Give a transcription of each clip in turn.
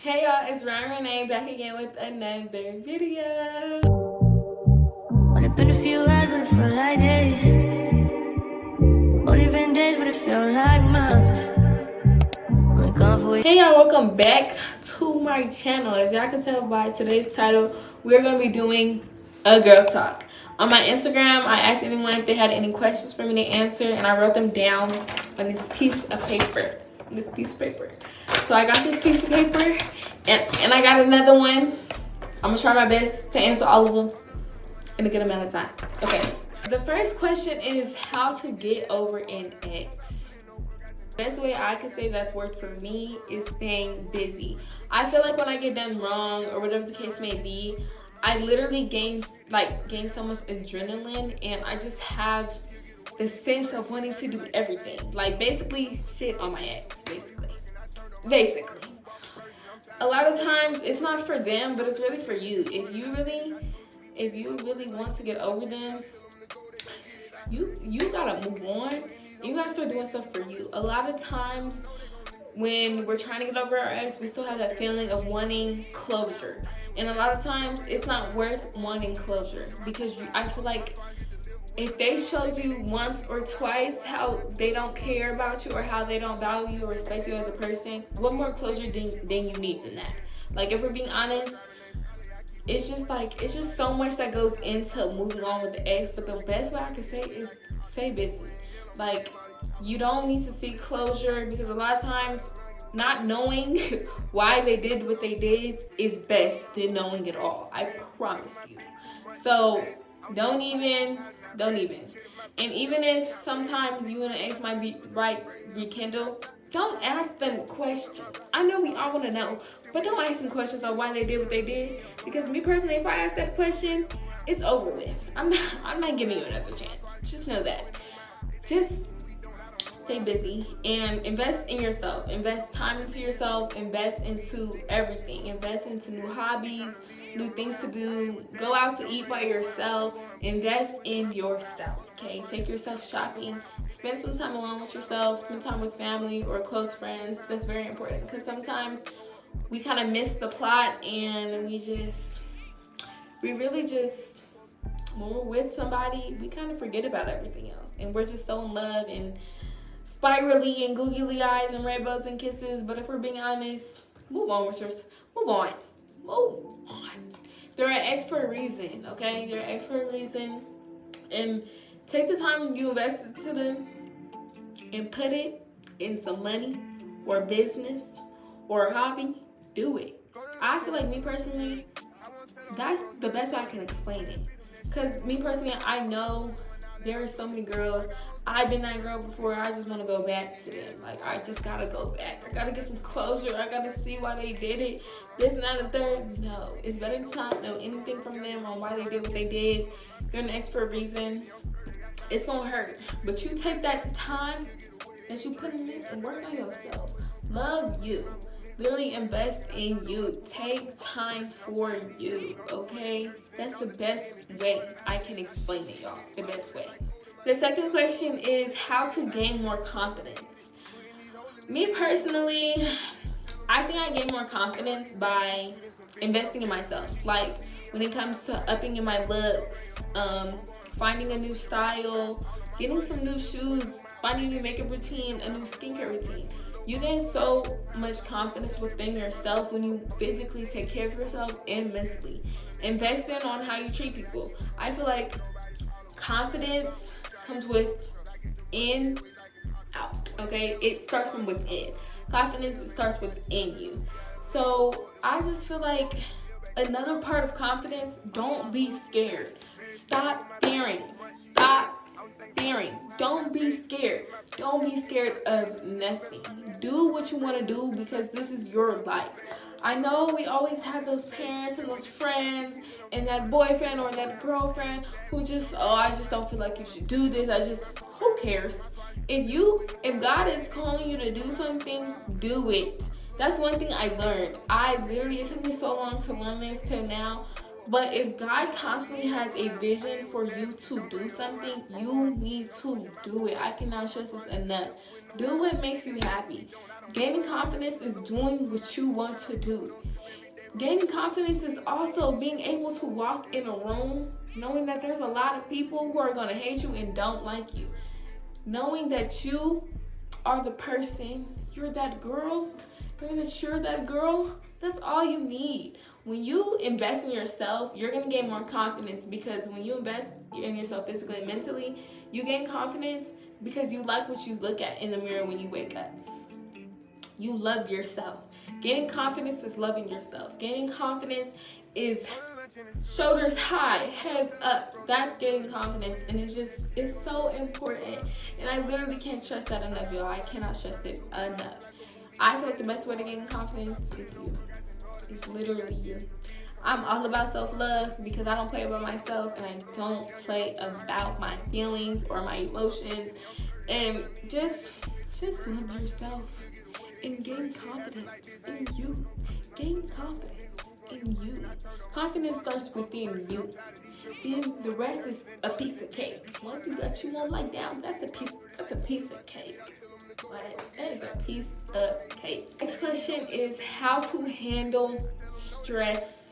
Hey y'all, it's Renee back again with another video. Only been a few hours, but it felt like days. Only been days, but it felt like months. Hey y'all, welcome back to my channel. As y'all can tell by today's title, we're going to be doing a girl talk. On my Instagram, I asked anyone if they had any questions for me to answer, and I wrote them down on this piece of paper. So I got this piece of paper, and I got another one. I'm going to try my best to answer all of them in a good amount of time. Okay. The first question is how to get over an ex. Best way I could say that's worked for me is staying busy. I feel like when I get done wrong or whatever the case may be, I literally gain so much adrenaline, and I just have the sense of wanting to do everything. Like basically shit on my ex, basically. A lot of times it's not for them, but it's really for you. If you really want to get over them, you gotta move on. You gotta start doing stuff for you. A lot of times when we're trying to get over our ex, we still have that feeling of wanting closure. And a lot of times it's not worth wanting closure, because I feel like if they showed you once or twice how they don't care about you or how they don't value you or respect you as a person, what more closure than you need than that? Like, if we're being honest, it's just so much that goes into moving on with the ex. But the best way I can say is stay busy. Like, you don't need to seek closure, because a lot of times not knowing why they did what they did is best than knowing it all. I promise you. So don't even. And even if sometimes you and an ex might be rekindle, don't ask them questions. I know we all want to know, but don't ask them questions on why they did what they did. Because me personally, if I ask that question, it's over with. I'm not giving you another chance. Just know that. Just stay busy and invest in yourself. Invest time into yourself. Invest into everything. Invest into new hobbies, new things to do. Go out to eat by yourself. Invest in yourself. Okay, take yourself shopping. Spend some time alone with yourself. Spend time with family or close friends. That's very important, because sometimes we kind of miss the plot, and we really just, when we're with somebody, we kind of forget about everything else, and we're just so in love and spirally and googly eyes and rainbows and kisses. But if we're being honest, move on with yourself. Move on. They're an ex for a reason, okay? They're an ex for a reason. And take the time you invested to them and put it in some money or business or a hobby. Do it. I feel like, me personally, that's the best way I can explain it. Because me personally, I know there are so many girls. I've been that girl before. I just want to go back to them. Like, I just gotta go back. I gotta get some closure. I gotta see why they did it. This and that and the third. No, it's better to not know anything from them on why they did what they did. They're an ex for a reason. It's gonna hurt, but you take that time that you put in it and work on yourself. Love you. Literally invest in you. Take time for you, okay? That's the best way I can explain it, y'all. The best way. The second question is how to gain more confidence. Me personally, I think I gain more confidence by investing in myself. Like, when it comes to upping in my looks, finding a new style, getting some new shoes, finding a new makeup routine, a new skincare routine. You gain so much confidence within yourself when you physically take care of yourself and mentally. Invest in on how you treat people. I feel like confidence comes with in, out, okay? It starts from within. Confidence, it starts within you. So I just feel like another part of confidence, don't be scared. Stop fearing. Don't be scared. Don't be scared of nothing. Do what you want to do, because this is your life. I know we always have those parents and those friends and that boyfriend or that girlfriend who just, I just don't feel like you should do this. Who cares? If God is calling you to do something, do it. That's one thing I learned. It took me so long to learn this till now. But if God constantly has a vision for you to do something, you need to do it. I cannot stress this enough. Do what makes you happy. Gaining confidence is doing what you want to do. Gaining confidence is also being able to walk in a room knowing that there's a lot of people who are going to hate you and don't like you. Knowing that you are the person, you're that girl, that's all you need. When you invest in yourself, you're going to gain more confidence, because when you invest in yourself physically and mentally, you gain confidence because you like what you look at in the mirror when you wake up. You love yourself. Gaining confidence is loving yourself. Gaining confidence is shoulders high, head up. That's gaining confidence, and it's so important. And I literally can't stress that enough, y'all. I cannot stress it enough. I feel like the best way to gain confidence is you. It's literally you. I'm all about self-love because I don't play about myself, and I don't play about my feelings or my emotions. And just love yourself and gain confidence in you. Gain confidence in you. Confidence starts within you. Then the rest is a piece of cake. Once you got you on like down, that's a piece of cake. Like, that is a piece of cake. Next question is how to handle stress.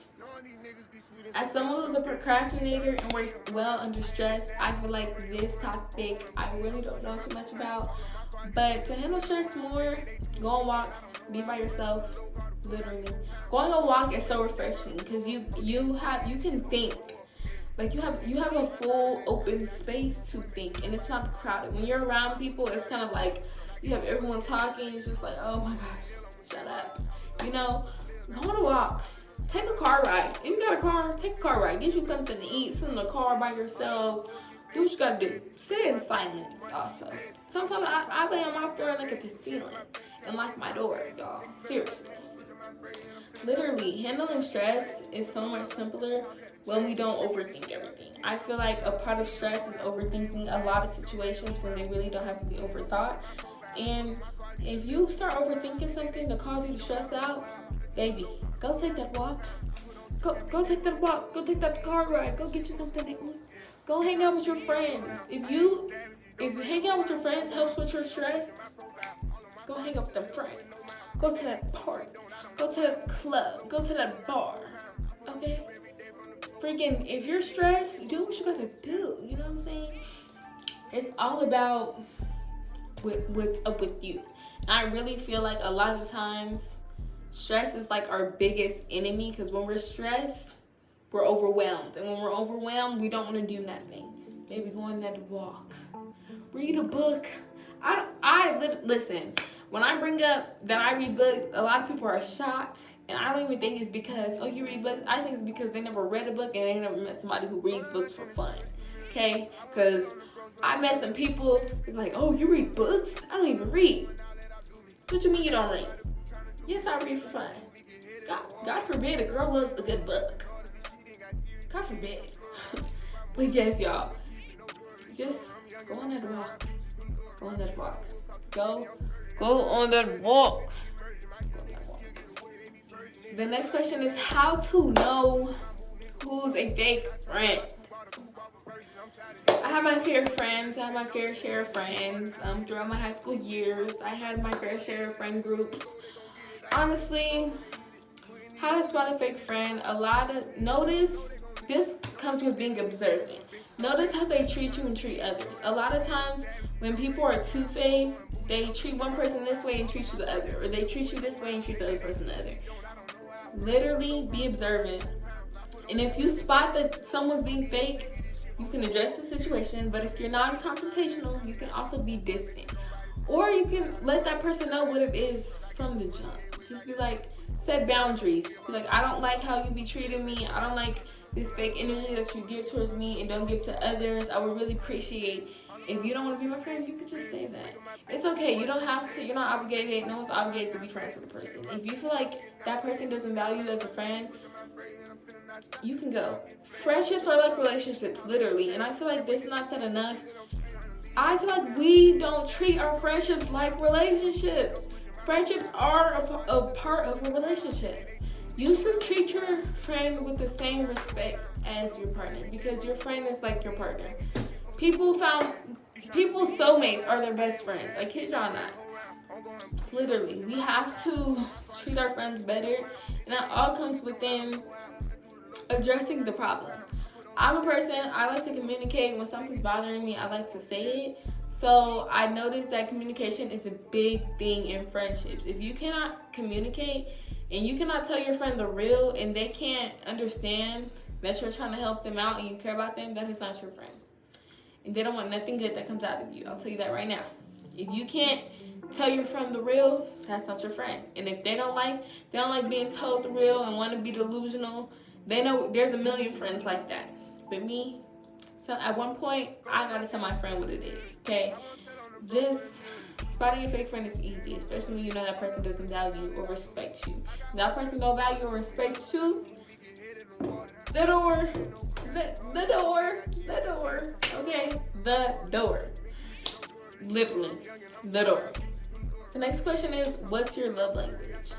As someone who's a procrastinator and works well under stress, I feel like this topic I really don't know too much about. But to handle stress more, go on walks, be by yourself, literally. Going on a walk is so refreshing because you can think. Like you have a full open space to think, and it's not crowded. When you're around people, it's kind of like you have everyone talking. It's just like, oh my gosh, shut up. You know, go on a walk. Take a car ride. If you got a car, take a car ride. Get you something to eat, sit in the car by yourself. Do what you gotta do. Sit in silence also. Sometimes I lay on my floor and look at the ceiling and lock my door, y'all. Seriously. Literally, handling stress is so much simpler when we don't overthink everything. I feel like a part of stress is overthinking a lot of situations when they really don't have to be overthought. And if you start overthinking something to cause you to stress out, baby, go take that walk. Go take that walk. Go take that car ride. Go get you something to eat. Go hang out with your friends. If you hang out with your friends helps with your stress, go hang out with them friends. Go to that party. Go to that club. Go to that bar. Okay? Freaking, if you're stressed, do what you gotta do. You know what I'm saying? It's all about what's up with you. And I really feel like a lot of times stress is like our biggest enemy, because when we're stressed, we're overwhelmed. And when we're overwhelmed, we don't want to do nothing. Maybe go on that walk. Read a book. Listen, when I bring up that I read books, a lot of people are shocked. And I don't even think it's because, oh, you read books. I think it's because they never read a book and they never met somebody who reads books for fun. Okay? Because I met some people like, oh, you read books? I don't even read. What you mean you don't read? Yes, I read for fun. God forbid a girl loves a good book. God forbid. But yes, y'all. Just go on that walk. Go on that walk. Go on that walk. The next question is how to know who's a fake friend. I have my fair friends. I have my fair share of friends. Throughout my high school years, I had my fair share of friend groups. Honestly, how to spot a fake friend? Notice, this comes with being observant. Notice how they treat you and treat others. A lot of times when people are two-faced, they treat one person this way and treat you the other. Or they treat you this way and treat the other person the other. Literally, be observant. And if you spot that someone's being fake, you can address the situation. But if you're non-confrontational, you can also be distant. Or you can let that person know what it is from the jump. Just be like, set boundaries. Be like, I don't like how you be treating me. I don't like this fake energy that you give towards me and don't give to others. I would really appreciate if you don't want to be my friend, you could just say that. It's okay. You don't have to. You're not obligated. No one's obligated to be friends with a person. If you feel like that person doesn't value you as a friend, you can go. Friendships are like relationships, literally. And I feel like this is not said enough. I feel like we don't treat our friendships like relationships. Friendships are a part of a relationship. You should treat your friend with the same respect as your partner, because your friend is like your partner. People's soulmates are their best friends. I kid y'all not. Literally, we have to treat our friends better, and that all comes within addressing the problem. I'm a person, I like to communicate. When something's bothering me, I like to say it. So I noticed that communication is a big thing in friendships. If you cannot communicate and you cannot tell your friend the real, and they can't understand that you're trying to help them out and you care about them, that is not your friend. And they don't want nothing good that comes out of you. I'll tell you that right now. If you can't tell your friend the real, that's not your friend. And if they don't like being told the real and want to be delusional, they know there's a million friends like that. But me, so at one point, I gotta tell my friend what it is, okay? Just spotting your fake friend is easy, especially when you know that person doesn't value or respect you. If that person don't value or respect you, the door, okay? The door. Literally, the door. The next question is, what's your love language?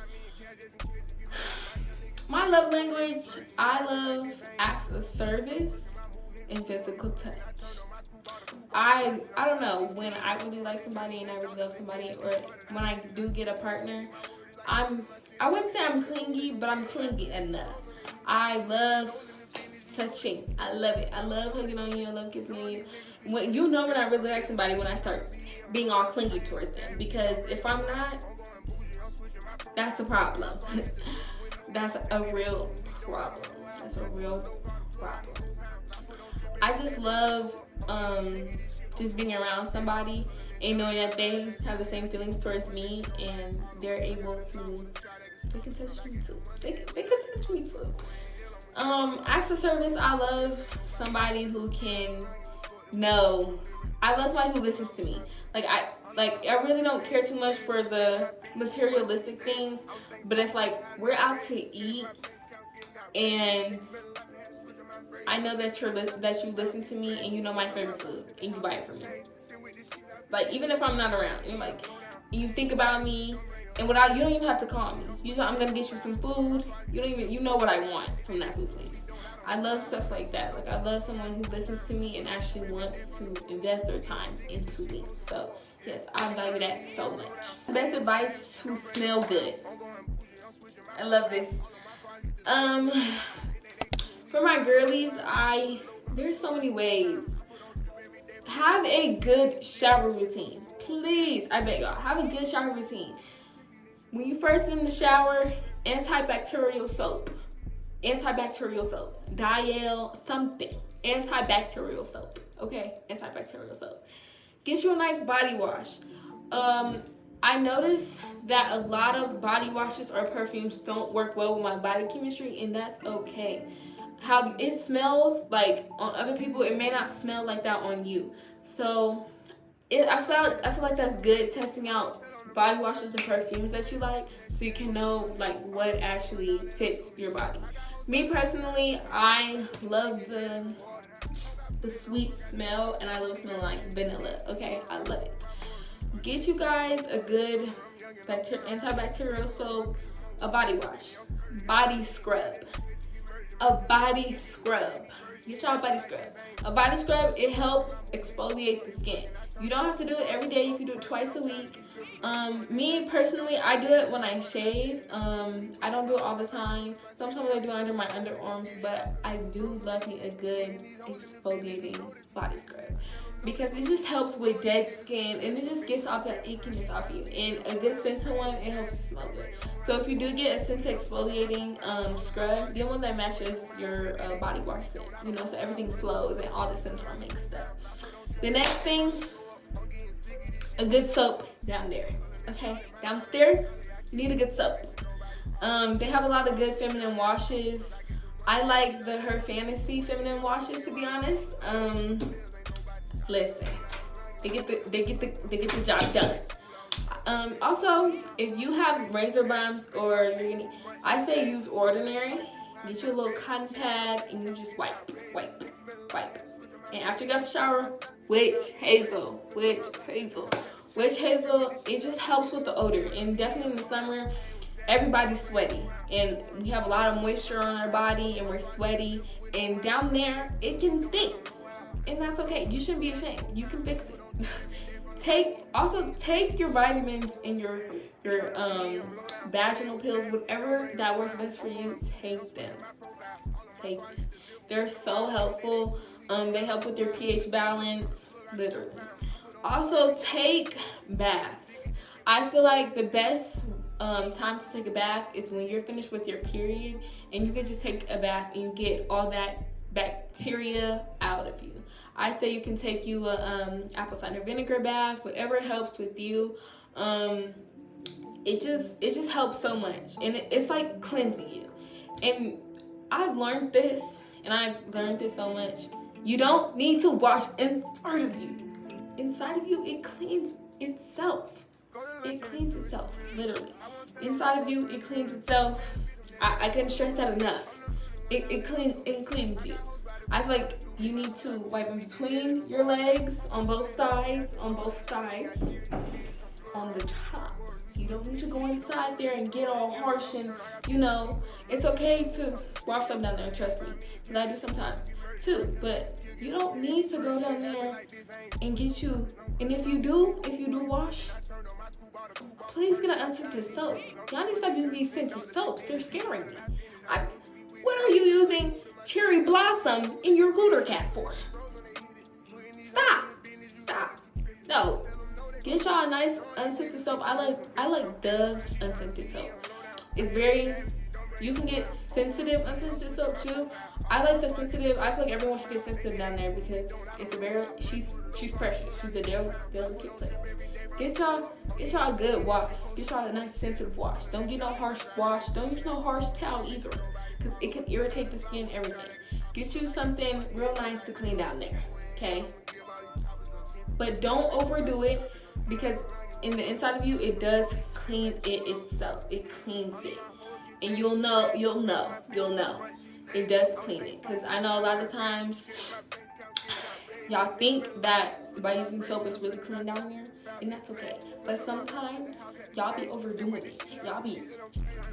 My love language, I love acts of service and physical touch. I don't know, when I really like somebody and I really love somebody, or when I do get a partner, I wouldn't say I'm clingy, but I'm clingy enough. I love touching. I love it. I love hugging on you. I love kissing on you. When you know when I really like somebody, when I start being all clingy towards them, because if I'm not, that's a problem. That's a real problem. That's a real problem. I just love just being around somebody and knowing that they have the same feelings towards me, and they're able to, they can touch me too. They can touch me too. Acts of service, I love somebody who can know. I love somebody who listens to me. I really don't care too much for the materialistic things, but if we're out to eat and I know that you listen to me and you know my favorite food and you buy it for me. Even if I'm not around, you think about me, and you don't even have to call me. You know I'm gonna get you some food. You know what I want from that food place. I love stuff like that. I love someone who listens to me and actually wants to invest their time into me. So yes, I value that so much. Best advice: to smell good. I love this. For my girlies, there's so many ways. Have a good shower routine. Please, I beg y'all, have a good shower routine. When you first get in the shower, antibacterial soap. Yall, something. Antibacterial soap. Okay? Antibacterial soap. Get you a nice body wash. I noticed that a lot of body washes or perfumes don't work well with my body chemistry, and that's okay. How it smells on other people, it may not smell like that on you. So I feel like that's good, testing out body washes and perfumes that you like, so you can know what actually fits your body. Me personally, I love the sweet smell, and I love smelling like vanilla. Okay, I love it. Get you guys a good antibacterial soap, a body wash, body scrub. A body scrub. Get y'all a body scrub. A body scrub, it helps exfoliate the skin. You don't have to do it every day. You can do it twice a week. Me personally, I do it when I shave. I don't do it all the time. Sometimes I do it under my underarms, but I do love me a good exfoliating body scrub, because it just helps with dead skin, and it just gets off that achiness off you. And a good scented one, it helps smell good. So if you do get a scented exfoliating scrub, get one that matches your body wash scent, so everything flows and all the scents are mixed up. The next thing, a good soap down there. Okay, downstairs, you need a good soap. They have a lot of good feminine washes. I like the Her Fantasy feminine washes, to be honest. Listen, they get the job done. Also, if you have razor bumps I say use Ordinary. Get your little cotton pad and you just wipe. And after you got the shower, witch hazel. Witch hazel, it just helps with the odor. And definitely in the summer, everybody's sweaty. And we have a lot of moisture on our body and we're sweaty. And down there, it can stink. And that's okay. You shouldn't be ashamed. You can fix it. take your vitamins and your vaginal pills, whatever that works best for you. Take them. They're so helpful. They help with your pH balance, literally. Also, take baths. I feel like the best time to take a bath is when you're finished with your period, and you can just take a bath and you get all that bacteria out of you. I say you can take you a apple cider vinegar bath, whatever helps with you. It just helps so much, and it's like cleansing you. And I've learned this so much. You don't need to wash inside of you. Inside of you, it cleans itself. It cleans itself, literally. Inside of you, it cleans itself. I couldn't stress that enough. It cleans you. I feel like you need to wipe in between your legs on both sides, on the top. You don't need to go inside there and get all harsh and, it's okay to wash up down there, trust me. Because I do sometimes too. But you don't need to go down there and get you, and if you do wash, please get an unscented soap. Y'all need to stop using these scented soaps. They're scaring me. What are you using cherry blossom in your booter cap for? Stop. No. Get y'all a nice unscented soap. I like Dove's unscented soap. You can get sensitive unscented soap too. I like the sensitive. I feel like everyone should get sensitive down there because she's precious. She's a delicate place. Get y'all a good wash. Get y'all a nice sensitive wash. Don't get no harsh wash. Don't use no harsh towel either, because it can irritate the skin, everything. Get you something real nice to clean down there, okay? But don't overdo it, because in the inside of you, it does clean it itself. It cleans it. And you'll know. It does clean it. Because I know a lot of times, y'all think that by using soap it's really clean down there, and that's okay. But sometimes y'all be overdoing it. Y'all be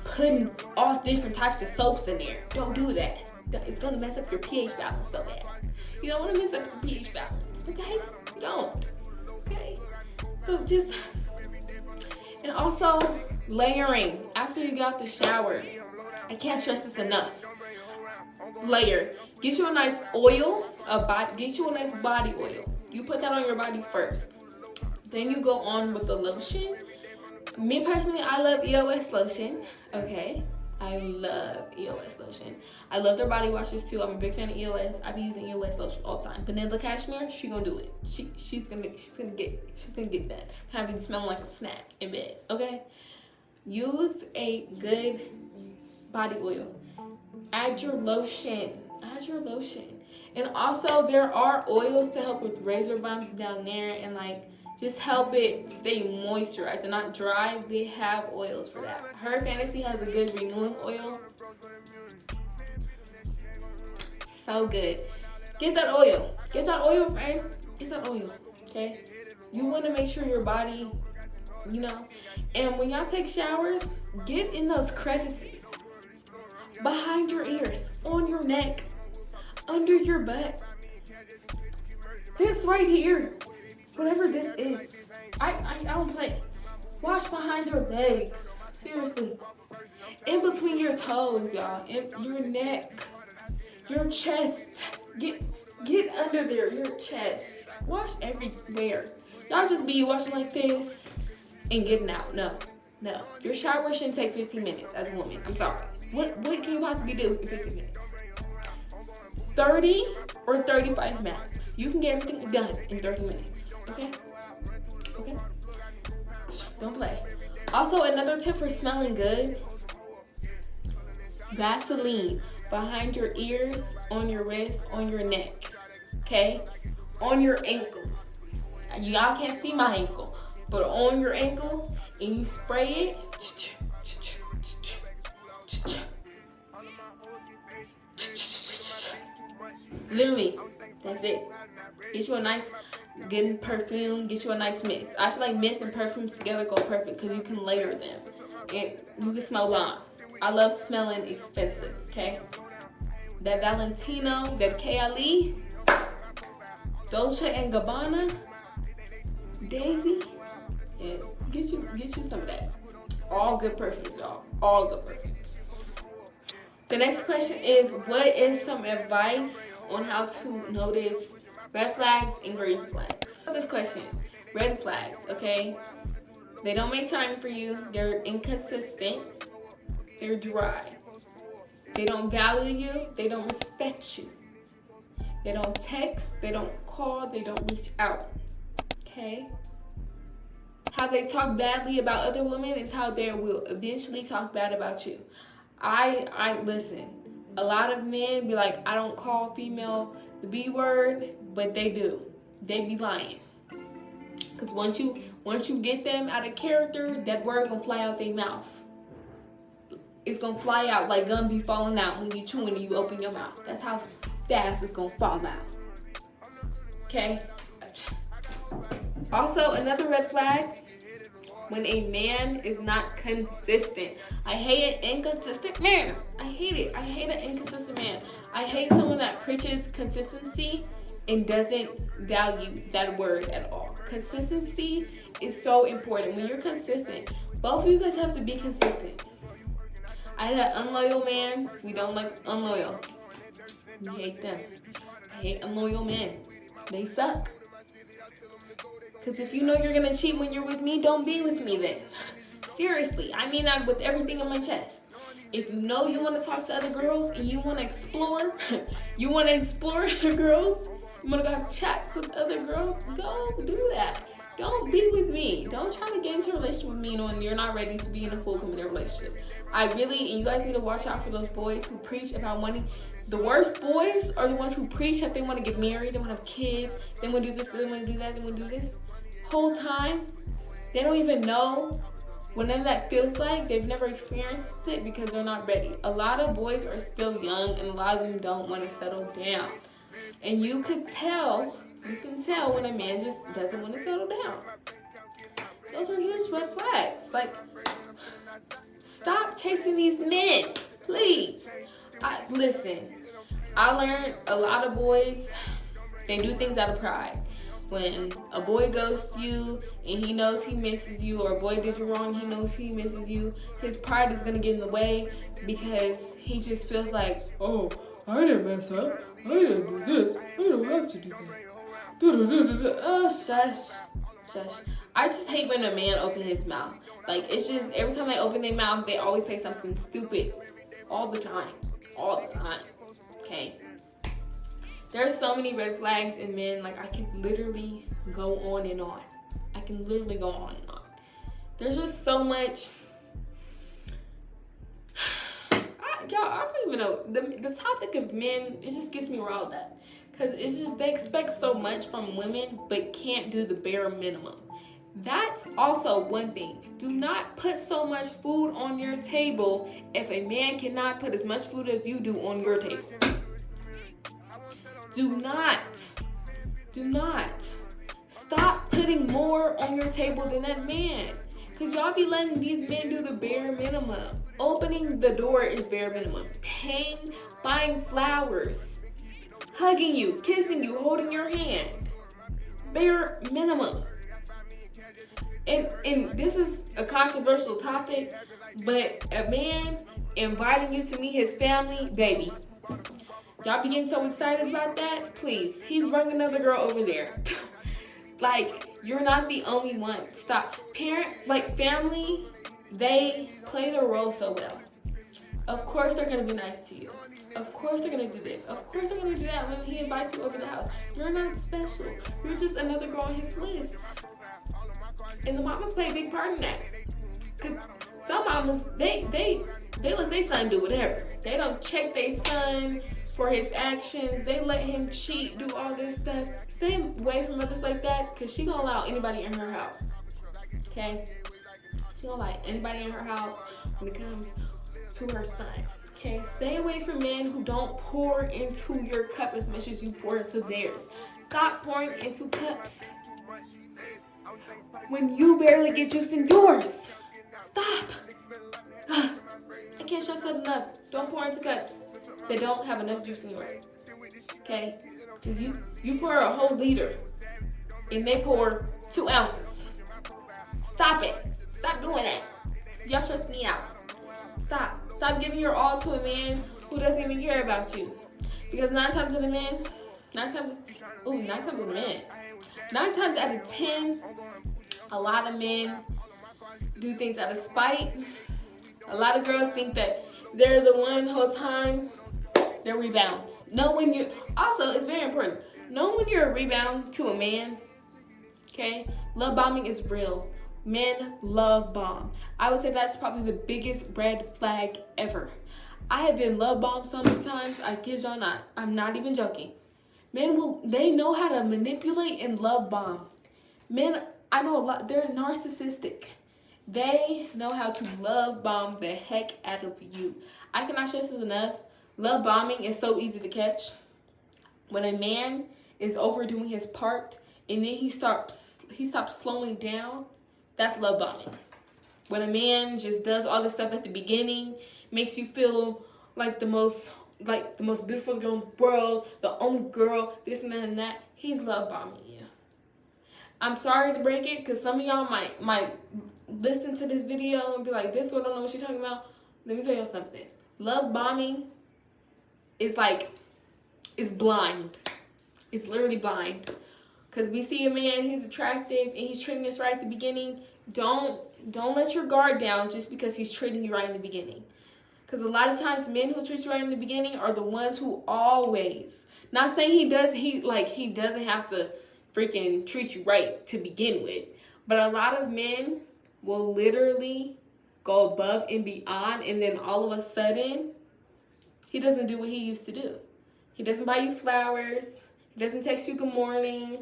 putting all different types of soaps in there. Don't do that. It's gonna mess up your pH balance so bad. You don't want to mess up your pH balance, okay? You don't. Okay. So and also layering after you get out the shower. I can't stress this enough. Layer. Get you a nice oil, get you a nice body oil. You put that on your body first. Then you go on with the lotion. Me personally, I love EOS lotion. Okay. I love EOS lotion. I love their body washes too. I'm a big fan of EOS. I be using EOS lotion all the time. Vanilla Cashmere, she gonna do it. She's gonna get that. Kind of be smelling like a snack in bed. Okay. Use a good body oil. Add your lotion. And also there are oils to help with razor bumps down there and just help it stay moisturized and not dry. They have oils for that. Her Fantasy has a good renewing oil. So good. Get that oil, friend. Get that oil, okay? You want to make sure your body, and when y'all take showers, get in those crevices. Behind your ears, on your neck, under your butt. This right here. Whatever this is, I don't play. Wash behind your legs, seriously. In between your toes, y'all. In your neck, your chest. Get under there, your chest. Wash everywhere. Y'all just be washing like this and getting out. No. Your shower shouldn't take 15 minutes as a woman. I'm sorry. What can you possibly do in 15 minutes? 30 or 35 max. You can get everything done in 30 minutes. Okay? Don't play. Also, another tip for smelling good: Vaseline behind your ears, on your wrist, on your neck. Okay? On your ankle. Y'all can't see my ankle, but on your ankle, and you spray it. Literally, that's it. Get you a nice good perfume. Get you a nice mist. I feel like mist and perfumes together go perfect because you can layer them. And you can smell bomb. I love smelling expensive, okay? That Valentino, that Kylie, Dolce & Gabbana, Daisy. Yes, get you some of that. All good perfumes, y'all. All good perfumes. The next question is, what is some advice on how to notice red flags and green flags? This question, red flags, okay? They don't make time for you. They're inconsistent. They're dry. They don't value you. They don't respect you. They don't text. They don't call. They don't reach out. Okay? How they talk badly about other women is how they will eventually talk bad about you. I listen. A lot of men be like, I don't call female the B word, but they do. They be lying. Cause once you get them out of character, that word gonna fly out their mouth. It's gonna fly out like gum be falling out when you chewing and you open your mouth. That's how fast it's gonna fall out. Okay. Also, another red flag, when a man is not consistent. I hate an inconsistent man. I hate it. I hate an inconsistent man. I hate someone that preaches consistency and doesn't value that word at all. Consistency is so important. When you're consistent, both of you guys have to be consistent. I had an unloyal man. We don't like unloyal. We hate them. I hate unloyal men. They suck. Because if you know you're going to cheat when you're with me, don't be with me then. Seriously. I mean that with everything on my chest. If you know you want to talk to other girls and you want to explore, other girls, you want to go have chats with other girls, go do that. Don't be with me. Don't try to get into a relationship with me when you're not ready to be in a full committed relationship. And you guys need to watch out for those boys who preach about wanting. The worst boys are the ones who preach that they want to get married, they want to have kids, they want to do this, they want to do that, they want to do this. Whole time, they don't even know what none of that feels like. They've never experienced it because they're not ready. A lot of boys are still young and a lot of them don't want to settle down. And you can tell when a man just doesn't want to settle down. Those are huge red flags. Like, stop chasing these men, please. Listen, I learned a lot of boys, they do things out of pride. When a boy goes to you and he knows he misses you, or a boy did you wrong, he knows he misses you, his pride is going to get in the way because he just feels like, oh, I didn't mess up. I didn't do this. I don't have to do that. Oh, shush. I just hate when a man opens his mouth. Like, it's just, every time they open their mouth, they always say something stupid. All the time. Okay? There's so many red flags in men. Like, I can literally go on and on. There's just so much. I don't even know. The topic of men, it just gets me riled up. Because it's just, they expect so much from women, but can't do the bare minimum. That's also one thing. Do not put so much food on your table if a man cannot put as much food as you do on your table. Do not. Stop putting more on your table than that man. Because y'all be letting these men do the bare minimum. Opening the door is bare minimum. Paying, buying flowers, hugging you, kissing you, holding your hand. Bare minimum. And this is a controversial topic, but a man inviting you to meet his family, baby. Y'all be getting so excited about that? Please, he's bringing another girl over there. Like, you're not the only one. Stop. Family, they play their role so well. Of course they're going to be nice to you. Of course they're going to do this. Of course they're going to do that when he invites you over the house. You're not special. You're just another girl on his list. And the mamas play a big part in that. Because some mamas, they let their son do whatever. They don't check their son for his actions. They let him cheat, do all this stuff. Stay away from mothers like that, because she gonna allow anybody in her house. Okay? She gonna allow anybody in her house when it comes to her son. Okay? Stay away from men who don't pour into your cup as much as you pour into theirs. Stop pouring into cups when you barely get juice in yours. Stop. I can't stress that enough. Don't pour into cups that don't have enough juice in yours. Okay? Because you pour a whole liter and they pour 2 ounces. Stop it. Stop doing that. Y'all stress me out. Stop. Stop giving your all to a man who doesn't even care about you. Because 9 times out of 10, a lot of men do things out of spite. A lot of girls think that they're the one the whole time. They're rebounds. Also, it's very important. Know when you're a rebound to a man. Okay? Love bombing is real. Men love bomb. I would say that's probably the biggest red flag ever. I have been love bombed so many times. I kid y'all not. I'm not even joking. They know how to manipulate and love bomb. Men, I know a lot, they're narcissistic. They know how to love bomb the heck out of you. I cannot stress this enough. Love bombing is so easy to catch. When a man is overdoing his part and then he stops slowing down, that's love bombing. When a man just does all this stuff at the beginning, makes you feel like the most beautiful girl in the world, the only girl, this and that and that, he's love bombing you. I'm sorry to break it, because some of y'all might listen to this video and be like, this girl don't know what she's talking about. Let me tell y'all something. Love bombing is blind. It's literally blind. Because we see a man, he's attractive, and he's treating us right at the beginning. Don't let your guard down just because he's treating you right in the beginning. Because a lot of times men who treat you right in the beginning are the ones who always, not saying he doesn't have to freaking treat you right to begin with, but a lot of men will literally go above and beyond, and then all of a sudden he doesn't do what he used to do. He doesn't buy you flowers. He doesn't text you good morning.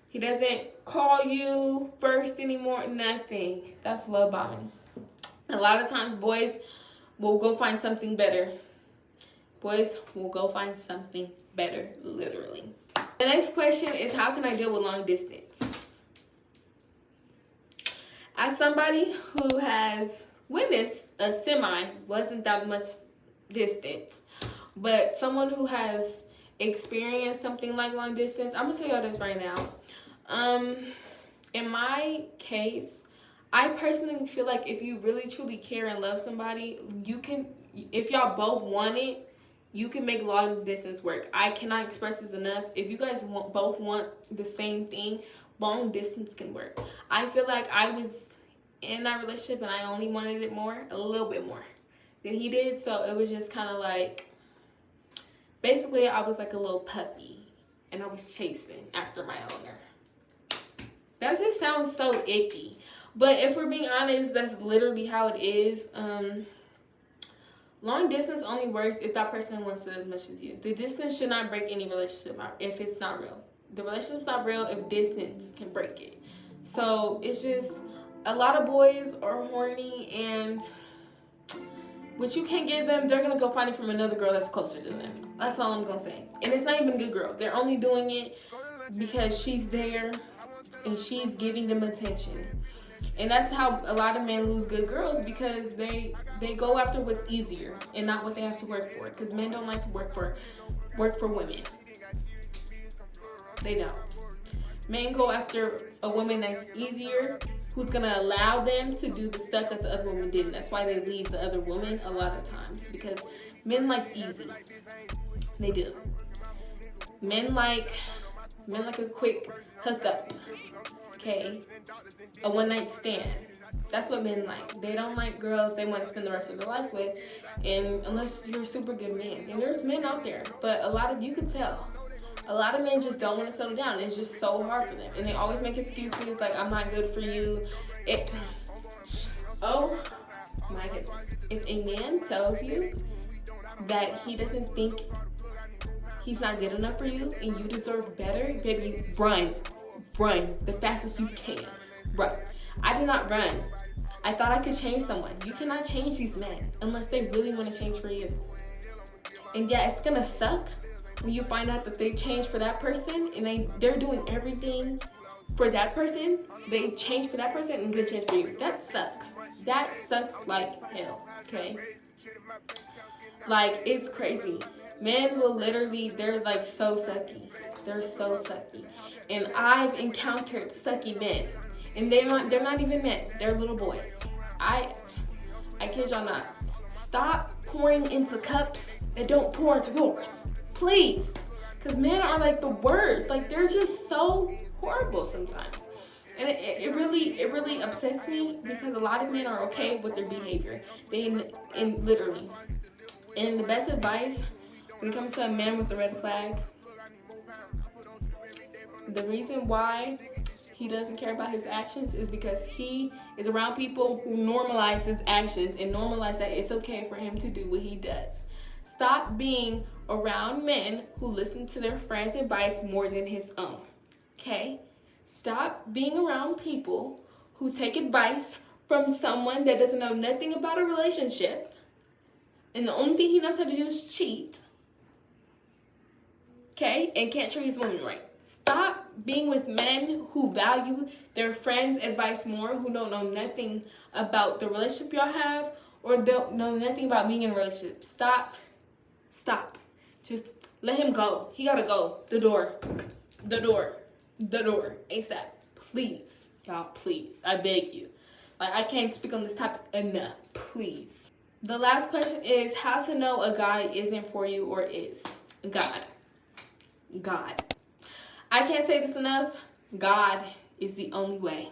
He doesn't call you first anymore. Nothing. That's love bombing. A lot of times boys will go find something better. Boys will go find something better, literally. The next question is, how can I deal with long distance? As somebody who has witnessed a wasn't that much distance, but someone who has experienced something like long distance, I'm gonna tell y'all this right now. In my case, I personally feel like if you really truly care and love somebody, you can, if y'all both want it, you can make long distance work. I cannot express this enough. If you guys both want the same thing, long distance can work. I feel like I was in that relationship and I only wanted it a little bit more than he did. So it was just kind of like, basically I was like a little puppy and I was chasing after my owner. That just sounds so icky. But if we're being honest, that's literally how it is. Long distance only works if that person wants it as much as you. The distance should not break any relationship if it's not real. The relationship's not real if distance can break it. So it's just, a lot of boys are horny, and what you can't give them, they're gonna go find it from another girl that's closer to them. That's all I'm gonna say. And it's not even a good girl. They're only doing it because she's there and she's giving them attention. And that's how a lot of men lose good girls, because they go after what's easier and not what they have to work for. Because men don't like to work for women. They don't. Men go after a woman that's easier, who's gonna allow them to do the stuff that the other woman didn't. That's why they leave the other woman a lot of times, because men like easy. They do. Men like a quick hookup. Okay, a one-night stand. That's what men like. They don't like girls they want to spend the rest of their lives with, and unless you're a super good man. And there's men out there, but you can tell. A lot of men just don't want to settle down. It's just so hard for them, and they always make excuses like, I'm not good for you. Oh my goodness. If a man tells you that he doesn't think he's not good enough for you and you deserve better, baby, run the fastest you can. Run. I did not run. I thought I could change someone. You cannot change these men unless they really want to change for you. And yeah, it's gonna suck when you find out that they changed for that person and they're doing everything for that person. They changed for that person and they change for you. That sucks. That sucks like hell. Okay? Like, it's crazy. Men will literally, they're like so sucky. They're so sucky. And I've encountered sucky men. And they're not even men. They're little boys. I kid y'all not. Stop pouring into cups that don't pour into yours. Please. Because men are like the worst. Like, they're just so horrible sometimes. And it really upsets me because a lot of men are okay with their behavior. Literally. And the best advice when it comes to a man with a red flag, the reason why he doesn't care about his actions is because he is around people who normalize his actions and normalize that it's okay for him to do what he does. Stop being around men who listen to their friends' advice more than his own. Okay? Stop being around people who take advice from someone that doesn't know nothing about a relationship, and the only thing he knows how to do is cheat. Okay? And can't treat his women right. Stop being with men who value their friends' advice more, who don't know nothing about the relationship y'all have, or don't know nothing about being in a relationship. Stop. Just let him go. He gotta go. The door. ASAP. Please. Y'all, please. I beg you. Like, I can't speak on this topic enough. Please. The last question is how to know a guy isn't for you or is. God. I can't say this enough. God is the only way.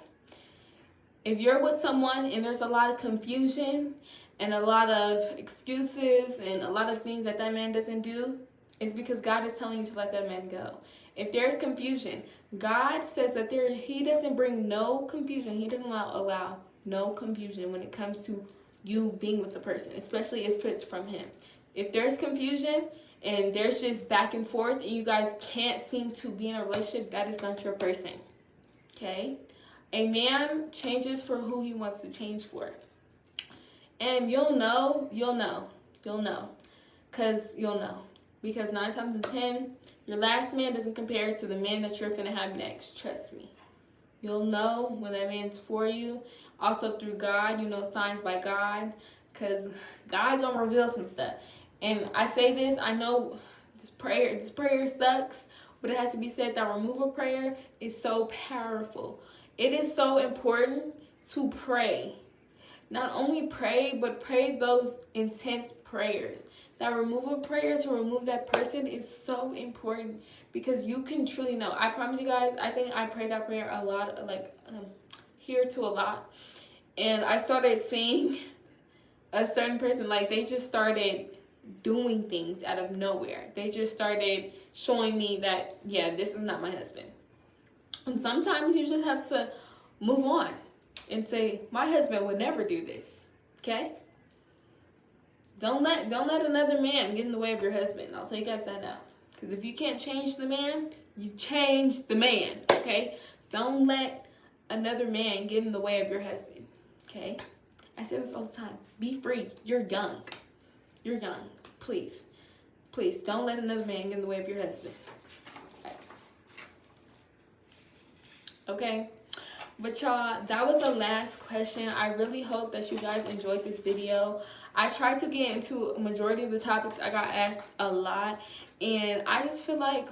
If you're with someone and there's a lot of confusion and a lot of excuses and a lot of things that man doesn't do, it's because God is telling you to let that man go. If there's confusion, God says that he doesn't bring no confusion. He doesn't allow no confusion when it comes to you being with a person, especially if it's from him. If there's confusion and there's just back and forth and you guys can't seem to be in a relationship, that is not your person. Okay? A man changes for who he wants to change for. And you'll know. Because 9 times out of 10, your last man doesn't compare to the man that you're finna have next. Trust me. You'll know when that man's for you. Also through God, you know signs by God. Because God gonna reveal some stuff. And I say this, I know this prayer sucks, but it has to be said that removal prayer is so powerful. It is so important to pray. Not only pray, but pray those intense prayers. That removal prayer to remove that person is so important because you can truly know. I promise you guys, I think I prayed that prayer a lot, here to a lot. And I started seeing a certain person, like they just started doing things out of nowhere. They just started showing me that, yeah, this is not my husband. And sometimes you just have to move on and say, my husband would never do this. Okay? Don't let another man get in the way of your husband. I'll tell you guys that now. Because if you can't change the man, you change the man. Okay? Don't let another man get in the way of your husband. Okay? I say this all the time. Be free. You're young. Please don't let another man get in the way of your husband. Okay? But y'all, that was the last question. I really hope that you guys enjoyed this video. I tried to get into a majority of the topics. I got asked a lot. And I just feel like,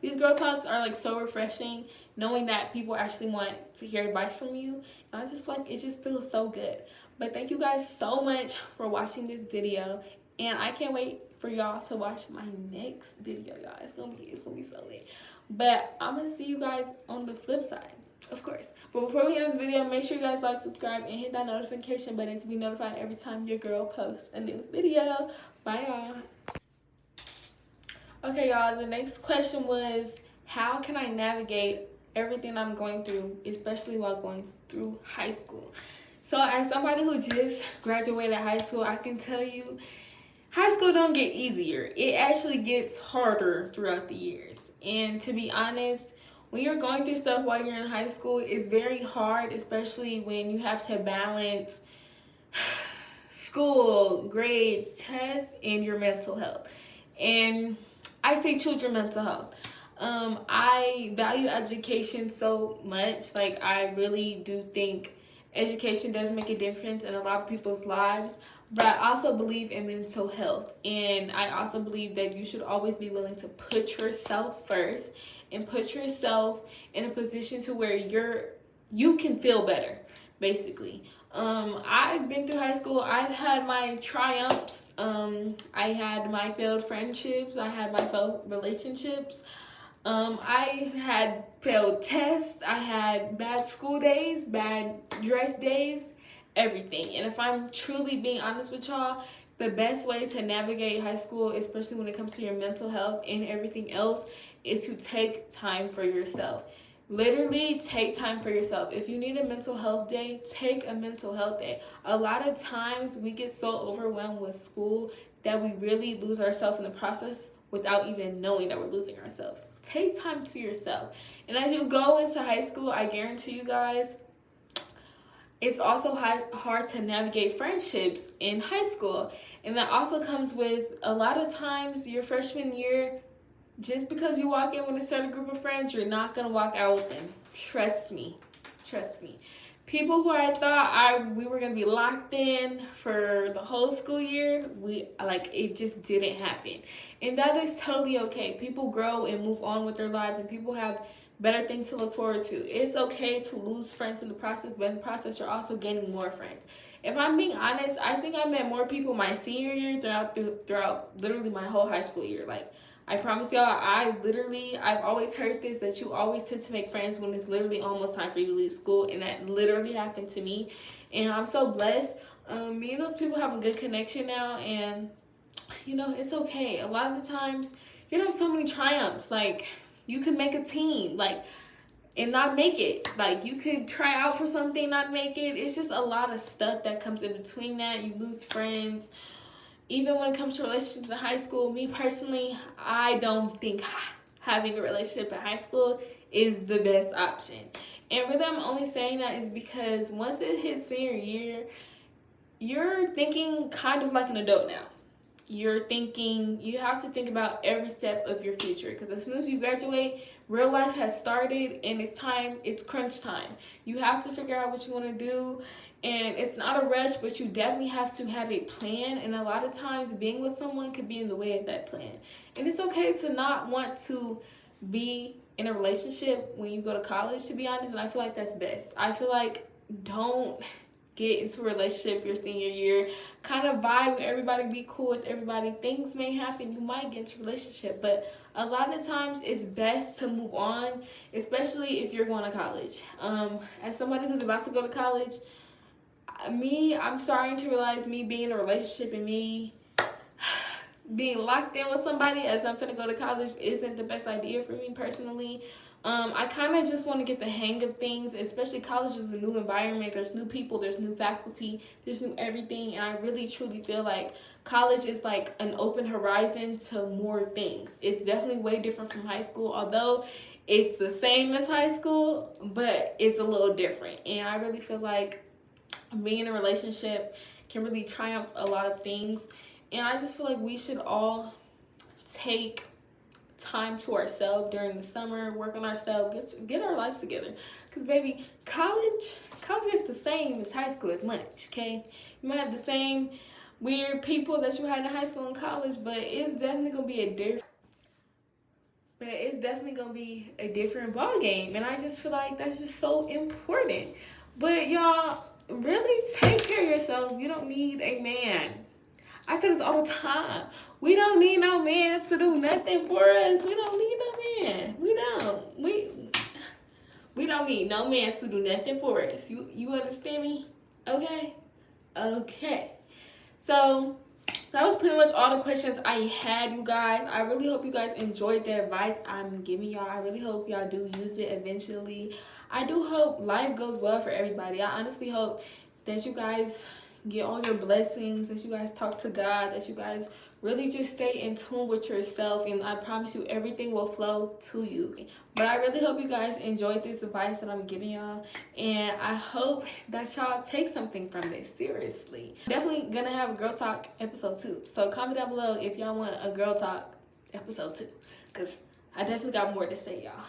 these girl talks are like so refreshing. Knowing that people actually want to hear advice from you. And I just feel like it just feels so good. But thank you guys so much for watching this video. And I can't wait for y'all to watch my next video, y'all. It's gonna be so lit. But I'm gonna see you guys on the flip side, of course. But before we end this video, make sure you guys like, subscribe, and hit that notification button to be notified every time your girl posts a new video. Bye, y'all. Okay, y'all, the next question was, how can I navigate everything I'm going through, especially while going through high school? So as somebody who just graduated high school, I can tell you, high school don't get easier. It actually gets harder throughout the years. And to be honest, when you're going through stuff while you're in high school, it's very hard, especially when you have to balance school, grades, tests, and your mental health. And I say choose your mental health. I value education so much. Like, I really do think education does make a difference in a lot of people's lives. But I also believe in mental health, and I also believe that you should always be willing to put yourself first and put yourself in a position to where you can feel better, basically. I've been through high school. I've had my triumphs. I had my failed friendships. I had my failed relationships. I had failed tests. I had bad school days, bad dress days, everything. And if I'm truly being honest with y'all, the best way to navigate high school, especially when it comes to your mental health and everything else, is to take time for yourself. Literally take time for yourself. If you need a mental health day, take a mental health day. A lot of times we get so overwhelmed with school that we really lose ourselves in the process without even knowing that we're losing ourselves. Take time to yourself. And as you go into high school, I guarantee you guys, it's also hard to navigate friendships in high school. And that also comes with a lot of times your freshman year, just because you walk in with a certain group of friends, you're not going to walk out with them. Trust me. Trust me. People who I thought we were going to be locked in for the whole school year, it just didn't happen. And that is totally okay. People grow and move on with their lives, and people have better things to look forward to. It's okay to lose friends in the process, but in the process, you're also gaining more friends. If I'm being honest, I think I met more people my senior year throughout literally my whole high school year. Like, I promise y'all, I've always heard this, that you always tend to make friends when it's literally almost time for you to leave school, and that literally happened to me, and I'm so blessed. Me and those people have a good connection now, and, it's okay. A lot of the times, you have so many triumphs. Like, you can make a team, and not make it. Like, you could try out for something, not make it. It's just a lot of stuff that comes in between that. You lose friends. Even when it comes to relationships in high school, me personally, I don't think having a relationship in high school is the best option. And really, I'm only saying that is because once it hits senior year, you're thinking kind of like an adult now. You have to think about every step of your future, because as soon as you graduate, real life has started, and it's crunch time. You have to figure out what you want to do. And it's not a rush, but you definitely have to have a plan. And a lot of times being with someone could be in the way of that plan. And it's okay to not want to be in a relationship when you go to college, to be honest. And I feel like that's best. I feel like don't get into a relationship your senior year. Kind of vibe with everybody, be cool with everybody. Things may happen. You might get into a relationship. But a lot of times it's best to move on, especially if you're going to college. As somebody who's about to go to college, I'm starting to realize me being in a relationship and me being locked in with somebody as I'm finna go to college isn't the best idea for me personally. I kind of just want to get the hang of things, especially college is a new environment. There's new people, there's new faculty, there's new everything. And I really truly feel like college is like an open horizon to more things. It's definitely way different from high school, although it's the same as high school, but it's a little different. And I really feel like being in a relationship can really triumph a lot of things. And I just feel like we should all take time to ourselves during the summer, work on ourselves, get our lives together. Because, baby, college is the same as high school as much, okay? You might have the same weird people that you had in high school and college, but it's definitely going to be a different ball game. And I just feel like that's just so important. But, y'all, really take care of yourself. You don't need a man. I say this all the time. We don't need no man to do nothing for us. We don't need no man. We don't. We don't need no man to do nothing for us. You understand me? Okay? Okay. So that was pretty much all the questions I had, you guys. I really hope you guys enjoyed the advice I'm giving y'all. I really hope y'all do use it eventually. I do hope life goes well for everybody. I honestly hope that you guys get all your blessings, that you guys talk to God, that you guys really just stay in tune with yourself, and I promise you everything will flow to you. But I really hope you guys enjoyed this advice that I'm giving y'all, and I hope that y'all take something from this, seriously. I'm definitely gonna have a girl talk episode 2, so comment down below if y'all want a girl talk episode 2, because I definitely got more to say, y'all.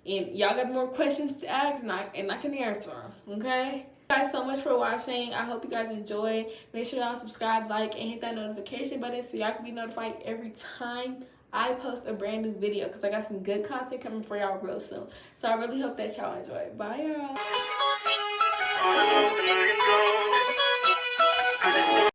And y'all got more questions to ask, and I can answer them, okay? Guys so much for watching. I hope you guys enjoy. Make sure y'all subscribe, like, and hit that notification button so y'all can be notified every time I post a brand new video, because I got some good content coming for y'all real soon. So I really hope that y'all enjoy. Bye y'all.